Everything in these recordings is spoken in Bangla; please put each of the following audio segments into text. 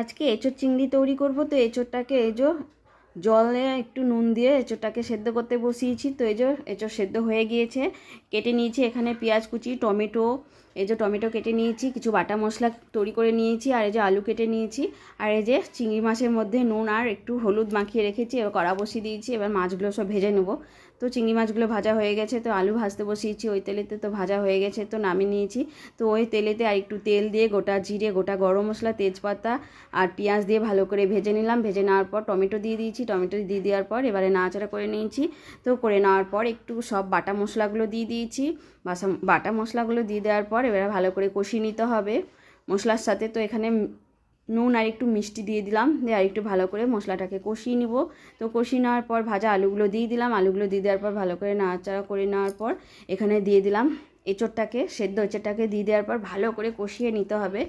আজকে এঁচোড় চিংড়ি তৈরি করব। তো এঁচোড়টাকে এই যে জলে একটু নুন দিয়ে এঁচোড়টাকে সেদ্ধ করতে বসিয়েছি। তো এই যে এঁচোড় সেদ্ধ হয়ে গিয়েছে, কেটে নিয়েছি এখানে পেঁয়াজ কুচি, টমেটো, এই যে টমেটো কেটে নিয়েছি, কিছু বাটা মশলা তৈরি করে নিয়েছি, আর এই যে আলু কেটে নিয়েছি, আর এই যে চিংড়ি মাছের মধ্যে নুন আর একটু হলুদ মাখিয়ে রেখেছি। এবার কড়া বসিয়ে দিয়েছি, এবার মাছগুলো সব ভেজে নেব। তো চিংড়ি মাছগুলো ভাজা হয়ে গেছে, তো আলু ভাজতে বসিয়েছি ওই তেলেতে, তো ভাজা হয়ে গেছে, তো নামিয়ে নিয়েছি। তো ওই তেলেতে আর একটু তেল দিয়ে গোটা জিরে, গোটা গরম মশলা, তেজপাতা আর পেঁয়াজ দিয়ে ভালো করে ভেজে নিলাম। ভেজে নেওয়ার পর টমেটো দিয়ে দিয়েছি, টমেটো দিয়ে দেওয়ার পর এবারে নাড়াচাড়া করে নিয়েছি। তো করে নেওয়ার পর একটু সব বাটা মশলাগুলো দিয়ে দিয়েছি। বাটা মশলাগুলো দিয়ে দেওয়ার পর এবারে ভালো করে কষিয়ে নিতে হবে মশলার সাথে। তো এখানে নুন আর একটু মিষ্টি দিয়ে দিলাম, দিয়ে আর একটু ভালো করে মশলাটাকে কষিয়ে নিব। তো কষিয়ে নেওয়ার পর ভাজা আলুগুলো দিয়ে দিলাম, আলুগুলো দিয়ে দেওয়ার পর ভালো করে নাড়াচাড়া করে নেওয়ার পর এখানে দিয়ে দিলাম এঁচোড়টাকে, সেদ্ধ এঁচোড়টাকে দিয়ে দেওয়ার পর ভালো করে কষিয়ে নিতে হবে।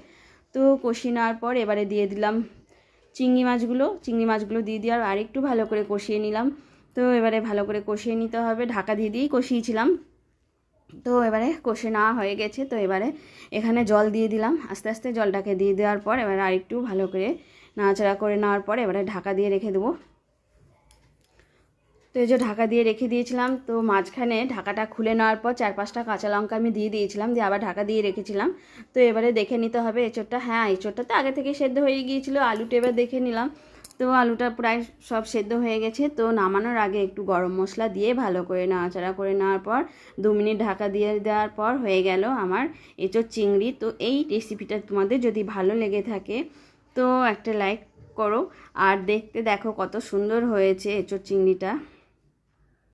তো কষিয়ে নেওয়ার পর এবারে দিয়ে দিলাম চিংড়ি মাছগুলো দিয়ে দেওয়ার আর একটু ভালো করে কষিয়ে নিলাম। তো এবারে ভালো করে কষিয়ে নিতে হবে, ঢাকা দিয়ে দিয়েই কষিয়েছিলাম। তো এবারে কষে নেওয়া হয়ে গেছে, তো এবারে এখানে জল দিয়ে দিলাম। আস্তে আস্তে জলটাকে দিয়ে দেওয়ার পর এবারে আরেকটু ভালো করে নাড়াচাড়া করে নেওয়ার পর এবারে ঢাকা দিয়ে রেখে দেবো। তো এই যে ঢাকা দিয়ে রেখে দিয়েছিলাম, তো মাঝখানে ঢাকাটা খুলে নেওয়ার পর 4-5টা কাঁচা লঙ্কা আমি দিয়ে দিয়েছিলাম, দিয়ে আবার ঢাকা দিয়ে রেখেছিলাম। তো এবারে দেখে নিতে হবে এঁচোড়টা, হ্যাঁ এঁচোড়টা তো আগে থেকে সেদ্ধ হয়ে গিয়েছিলো। আলুটা এবার দেখে নিলাম, তো আলুটা প্রায় সব সেদ্ধ হয়ে গেছে। তো নামানোর আগে একটু গরম মশলা দিয়ে ভালো করে নাড়াচাড়া করে নেওয়ার পর 2 মিনিট ঢাকা দিয়ে দেওয়ার পর হয়ে গেল আমার এঁচোড় চিংড়ি। তো এই রেসিপিটা তোমাদের যদি ভালো লেগে থাকে তো একটা লাইক করো, আর দেখতে দেখো কত সুন্দর হয়েছে এঁচোড় চিংড়িটা।